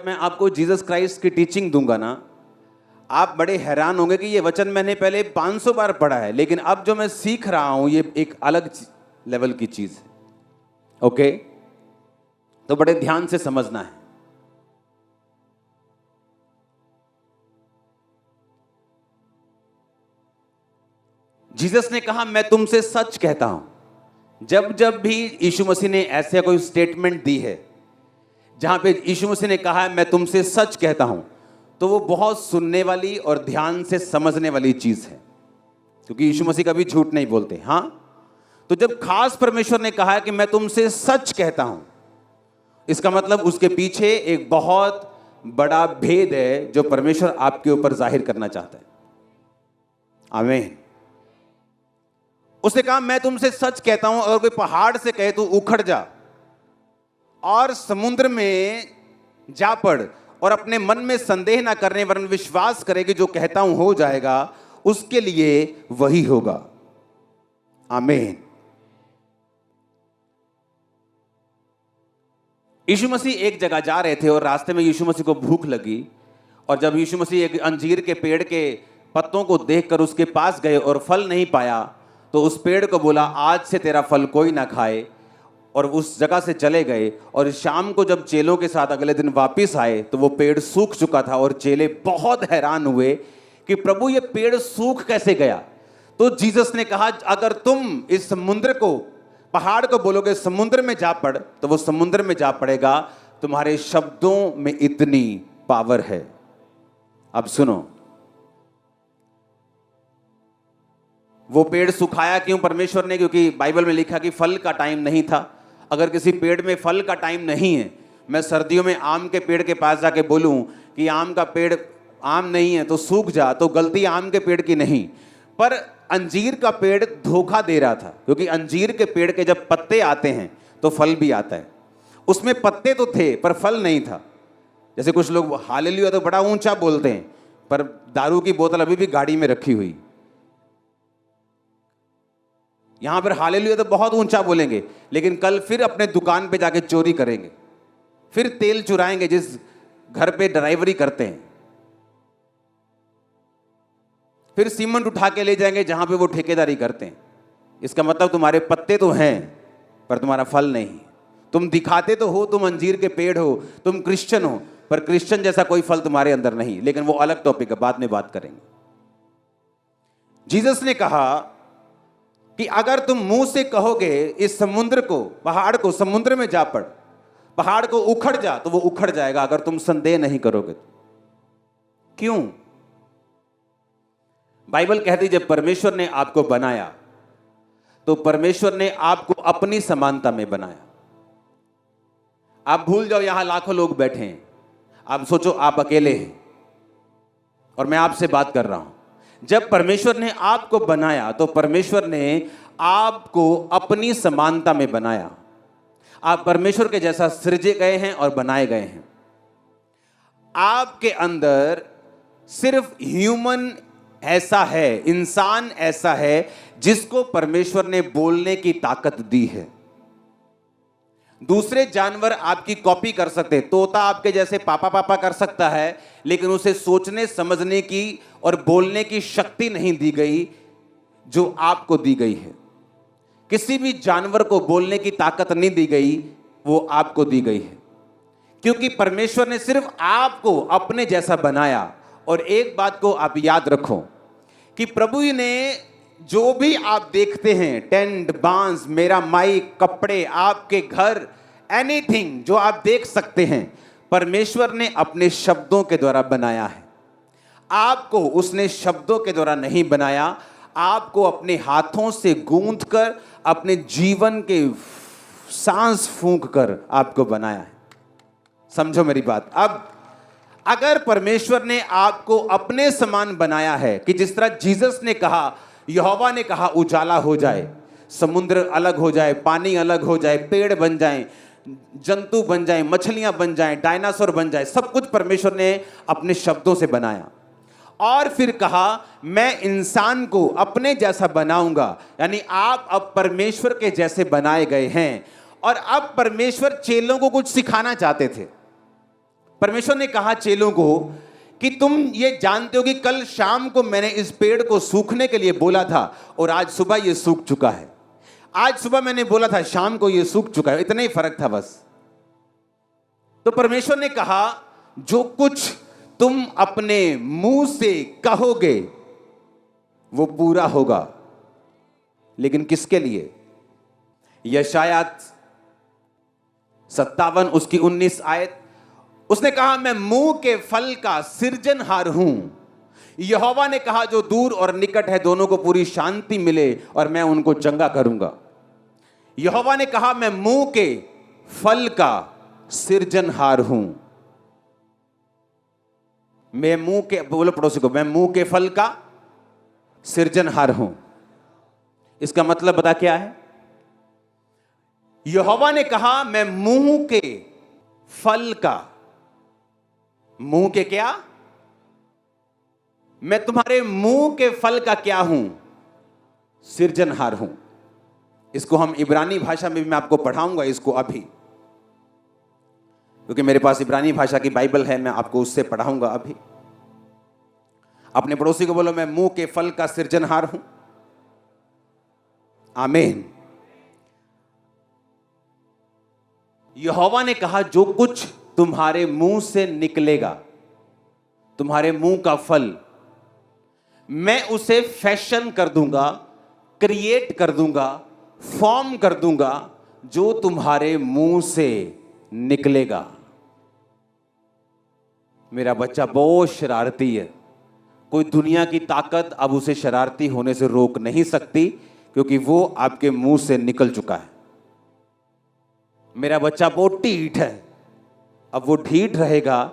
जब मैं आपको जीसस क्राइस्ट की टीचिंग दूंगा ना, आप बड़े हैरान होंगे कि ये वचन मैंने पहले 500 बार पढ़ा है, लेकिन अब जो मैं सीख रहा हूं ये एक अलग लेवल की चीज है। ओके, तो बड़े ध्यान से समझना है। जीसस ने कहा मैं तुमसे सच कहता हूं। जब जब भी यीशु मसीह ने ऐसे कोई स्टेटमेंट दी है जहां पे यीशु मसीह ने कहा है मैं तुमसे सच कहता हूं, तो वो बहुत सुनने वाली और ध्यान से समझने वाली चीज है, क्योंकि यीशु मसीह कभी झूठ नहीं बोलते। हाँ, तो जब खास परमेश्वर ने कहा है कि मैं तुमसे सच कहता हूं, इसका मतलब उसके पीछे एक बहुत बड़ा भेद है जो परमेश्वर आपके ऊपर जाहिर करना चाहता है। आमीन। उसने कहा मैं तुमसे सच कहता हूं, अगर कोई पहाड़ से कहे तू उखड़ जा और समुद्र में जा पड़, और अपने मन में संदेह ना करने वरन विश्वास करे कि जो कहता हूं हो जाएगा, उसके लिए वही होगा। आमीन। यीशु मसीह एक जगह जा रहे थे और रास्ते में यीशु मसीह को भूख लगी, और जब यीशु मसीह एक अंजीर के पेड़ के पत्तों को देखकर उसके पास गए और फल नहीं पाया, तो उस पेड़ को बोला आज से तेरा फल कोई ना खाए, और उस जगह से चले गए। और शाम को जब चेलों के साथ अगले दिन वापस आए तो वो पेड़ सूख चुका था, और चेले बहुत हैरान हुए कि प्रभु ये पेड़ सूख कैसे गया। तो जीसस ने कहा अगर तुम इस समुद्र को, पहाड़ को बोलोगे समुद्र में जा पड़, तो वो समुद्र में जा पड़ेगा। तुम्हारे शब्दों में इतनी पावर है। अब सुनो, वो पेड़ सुखाया क्यों परमेश्वर ने? क्योंकि बाइबल में लिखा कि फल का टाइम नहीं था। अगर किसी पेड़ में फल का टाइम नहीं है, मैं सर्दियों में आम के पेड़ के पास जाके बोलूं कि आम का पेड़ आम नहीं है तो सूख जा, तो गलती आम के पेड़ की नहीं, पर अंजीर का पेड़ धोखा दे रहा था। क्योंकि अंजीर के पेड़ के जब पत्ते आते हैं तो फल भी आता है। उसमें पत्ते तो थे पर फल नहीं था। जैसे कुछ लोग हालेलुया तो बड़ा ऊंचा बोलते हैं, पर दारू की बोतल अभी भी गाड़ी में रखी हुई। यहां पर हालेलुया तो बहुत ऊंचा बोलेंगे, लेकिन कल फिर अपने दुकान पे जाके चोरी करेंगे, फिर तेल चुराएंगे जिस घर पे ड्राइवरी करते हैं, फिर सीमेंट उठा के ले जाएंगे जहां पे वो ठेकेदारी करते हैं। इसका मतलब तुम्हारे पत्ते तो हैं पर तुम्हारा फल नहीं। तुम दिखाते तो हो तुम अंजीर के पेड़ हो, तुम क्रिश्चियन हो, पर क्रिश्चियन जैसा कोई फल तुम्हारे अंदर नहीं। लेकिन वो अलग टॉपिक है, बाद में बात करेंगे। जीसस ने कहा कि अगर तुम मुंह से कहोगे इस समुद्र को, पहाड़ को समुद्र में जा पड़, पहाड़ को उखड़ जा, तो वो उखड़ जाएगा अगर तुम संदेह नहीं करोगे। क्यों? बाइबल कहती जब परमेश्वर ने आपको बनाया तो परमेश्वर ने आपको अपनी समानता में बनाया। आप भूल जाओ यहां लाखों लोग बैठे हैं, आप सोचो आप अकेले हैं और मैं आपसे बात कर रहा हूं। जब परमेश्वर ने आपको बनाया तो परमेश्वर ने आपको अपनी समानता में बनाया। आप परमेश्वर के जैसा सृजे गए हैं और बनाए गए हैं। आपके अंदर सिर्फ ह्यूमन ऐसा है, इंसान ऐसा है जिसको परमेश्वर ने बोलने की ताकत दी है। दूसरे जानवर आपकी कॉपी कर सकते, तोता आपके जैसे पापा पापा कर सकता है, लेकिन उसे सोचने समझने की और बोलने की शक्ति नहीं दी गई जो आपको दी गई है। किसी भी जानवर को बोलने की ताकत नहीं दी गई, वो आपको दी गई है, क्योंकि परमेश्वर ने सिर्फ आपको अपने जैसा बनाया। और एक बात को आप याद रखो कि प्रभु ने जो भी आप देखते हैं, टेंट, बांस, मेरा माइक, कपड़े, आपके घर, एनीथिंग जो आप देख सकते हैं, परमेश्वर ने अपने शब्दों के द्वारा बनाया है। आपको उसने शब्दों के द्वारा नहीं बनाया, आपको अपने हाथों से गूंथ कर, अपने जीवन के सांस फूंक कर आपको बनाया है। समझो मेरी बात। अब अगर परमेश्वर ने आपको अपने समान बनाया है कि जिस तरह जीसस ने कहा, यहोवा ने कहा उजाला हो जाए, समुद्र अलग हो जाए, पानी अलग हो जाए, पेड़ बन जाएं, जंतु बन जाएं, मछलियां बन जाएं, डायनासोर बन जाए, सब कुछ परमेश्वर ने अपने शब्दों से बनाया। और फिर कहा मैं इंसान को अपने जैसा बनाऊंगा, यानी आप अब परमेश्वर के जैसे बनाए गए हैं। और अब परमेश्वर चेलों को कुछ सिखाना चाहते थे। परमेश्वर ने कहा चेलों को कि तुम ये जानते हो कि कल शाम को मैंने इस पेड़ को सूखने के लिए बोला था और आज सुबह ये सूख चुका है। आज सुबह मैंने बोला था, शाम को ये सूख चुका है। इतना ही फर्क था बस। तो परमेश्वर ने कहा जो कुछ तुम अपने मुंह से कहोगे वो पूरा होगा। लेकिन किसके लिए? यशायाह 57 उसकी 19 आयत, उसने कहा मैं मुंह के फल का सृजनहार हूं। यहोवा ने कहा जो दूर और निकट है दोनों को पूरी शांति मिले और मैं उनको चंगा करूंगा। यहोवा ने कहा मैं मुंह के फल का सृजनहार हूं। मैं मुंह के, बोलो पड़ोसी को, मैं मुंह के फल का सृजनहार हूं। इसका मतलब बता क्या है? यहोवा ने कहा मैं मुंह के फल का, मुंह के क्या? मैं तुम्हारे मुंह के फल का क्या हूं? सृजनहार हूं। इसको हम इब्रानी भाषा में भी मैं आपको पढ़ाऊंगा इसको अभी, क्योंकि मेरे पास इब्रानी भाषा की बाइबल है, मैं आपको उससे पढ़ाऊंगा अभी। अपने पड़ोसी को बोलो मैं मुंह के फल का सृजनहार हूं। आमीन। यहोवा ने कहा जो कुछ तुम्हारे मुंह से निकलेगा, तुम्हारे मुंह का फल, मैं उसे फैशन कर दूंगा, क्रिएट कर दूंगा, फॉर्म कर दूंगा जो तुम्हारे मुंह से निकलेगा। मेरा बच्चा बहुत शरारती है। कोई दुनिया की ताकत अब उसे शरारती होने से रोक नहीं सकती, क्योंकि वो आपके मुंह से निकल चुका है। मेरा बच्चा बहुत ढीठ है, अब वो ढीठ रहेगा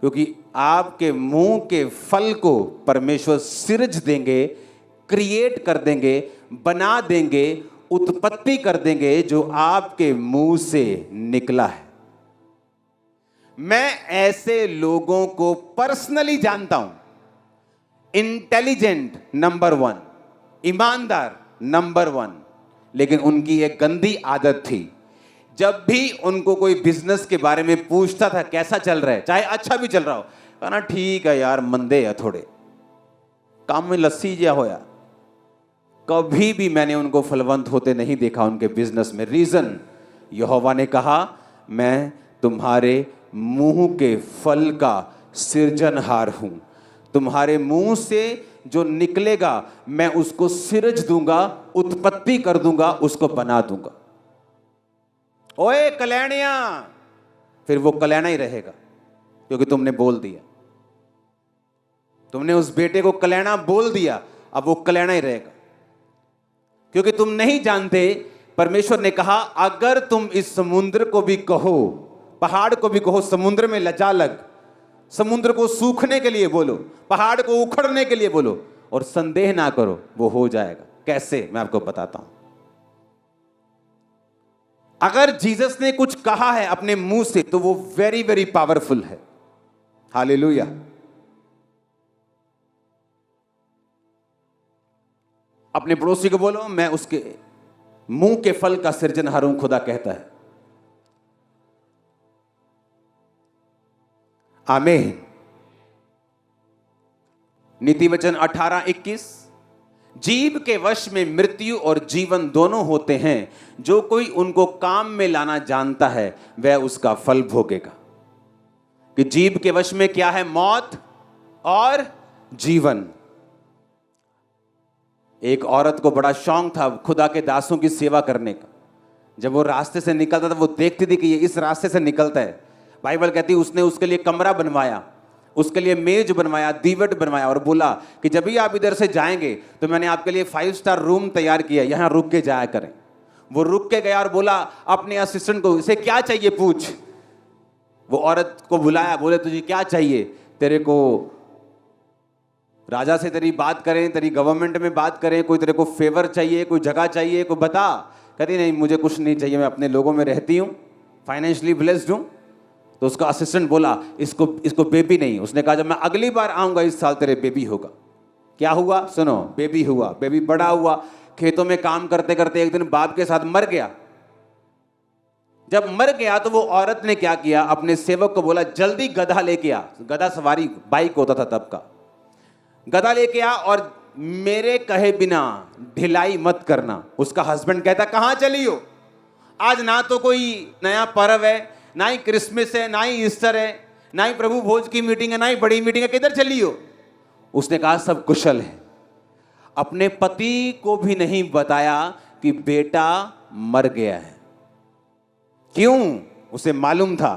क्योंकि आपके मुंह के फल को परमेश्वर सृज देंगे, क्रिएट कर देंगे, बना देंगे, उत्पत्ति कर देंगे जो आपके मुंह से निकला है। मैं ऐसे लोगों को पर्सनली जानता हूं। इंटेलिजेंट नंबर 1, ईमानदार नंबर 1, लेकिन उनकी एक गंदी आदत थी। जब भी उनको कोई बिजनेस के बारे में पूछता था कैसा चल रहा है, चाहे अच्छा भी चल रहा हो, कहना ठीक है यार, मंदे है थोड़े, काम में लस्सी जा होया। कभी भी मैंने उनको फलवंत होते नहीं देखा उनके बिजनेस में। रीजन, यहोवा ने कहा मैं तुम्हारे मुंह के फल का सृजनहार हूं। तुम्हारे मुंह से जो निकलेगा मैं उसको सृज दूंगा, उत्पत्ति कर दूंगा, उसको बना दूंगा। ओए कल्याणिया, फिर वो कल्याणा ही रहेगा, क्योंकि तुमने बोल दिया। तुमने उस बेटे को कल्याणा बोल दिया, अब वो कल्याणा ही रहेगा, क्योंकि तुम नहीं जानते। परमेश्वर ने कहा अगर तुम इस समुद्र को भी कहो, पहाड़ को भी कहो समुद्र में लजा लग, समुद्र को सूखने के लिए बोलो, पहाड़ को उखड़ने के लिए बोलो, और संदेह ना करो, वो हो जाएगा। कैसे? मैं आपको बताता हूं। अगर जीसस ने कुछ कहा है अपने मुंह से तो वो वेरी वेरी पावरफुल है। हालेलुया। अपने पड़ोसी को बोलो मैं उसके मुंह के फल का सृजनहार हूं, खुदा कहता है। आमीन। नीति वचन 18:21, जीव के वश में मृत्यु और जीवन दोनों होते हैं, जो कोई उनको काम में लाना जानता है वह उसका फल भोगेगा। कि जीव के वश में क्या है? मौत और जीवन। एक औरत को बड़ा शौक था खुदा के दासों की सेवा करने का। जब वो रास्ते से निकलता था वो देखती थी कि ये इस रास्ते से निकलता है। बाइबल कहती है उसने उसके लिए कमरा बनवाया, उसके लिए मेज बनवाया, दीवट बनवाया, और बोला कि जब भी आप इधर से जाएंगे तो मैंने आपके लिए 5 स्टार रूम तैयार किया, यहां रुक के जाया करें। वो रुक के गया और बोला अपने असिस्टेंट को, इसे क्या चाहिए पूछ। वो औरत को बुलाया, बोले तुझे क्या चाहिए? तेरे को राजा से तेरी बात करें, तेरी गवर्नमेंट में बात करें, कोई तेरे को फेवर चाहिए, कोई जगह चाहिए, कोई बता। कहती नहीं मुझे कुछ नहीं चाहिए, मैं अपने लोगों में रहती हूँ, फाइनेंशियली ब्लेस्ड हूँ। तो उसका असिस्टेंट बोला इसको बेबी नहीं। उसने कहा जब मैं अगली बार आऊंगा इस साल तेरे बेबी होगा। क्या हुआ? सुनो, बेबी हुआ। बेबी बड़ा हुआ, खेतों में काम करते करते एक दिन बाप के साथ मर गया। जब मर गया तो वो औरत ने क्या किया, अपने सेवक को बोला जल्दी गधा लेके आ। गधा सवारी बाइक होता था तब का। गधा लेके आ और मेरे कहे बिना ढिलाई मत करना। उसका हस्बैंड कहता कहां चली हो, आज ना तो कोई नया पर्व है, ना ही क्रिसमस है, ना ही ईस्टर है, ना ही प्रभु भोज की मीटिंग है, ना ही बड़ी मीटिंग है, किधर चली हो। उसने कहा सब कुशल है। अपने पति को भी नहीं बताया कि बेटा मर गया है। क्यों? उसे मालूम था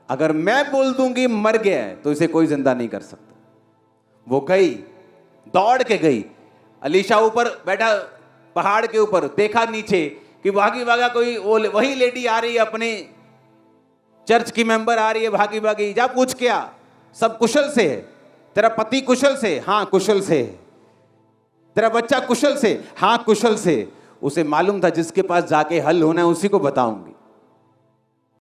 अगर मैं बोल दूंगी मर गया है तो इसे कोई जिंदा नहीं कर सकता। वो गई, दौड़ के गई। अलीशा ऊपर बैठा पहाड़ के ऊपर, देखा नीचे कि भागी भागा कोई वही लेडी आ रही है, अपने चर्च की मेंबर आ रही है भागी भागी। जा पूछ के आ, सब कुशल से है? तेरा पति कुशल से? हाँ कुशल से। तेरा बच्चा कुशल से? हाँ कुशल से। उसे मालूम था जिसके पास जाके हल होना है उसी को बताऊंगी।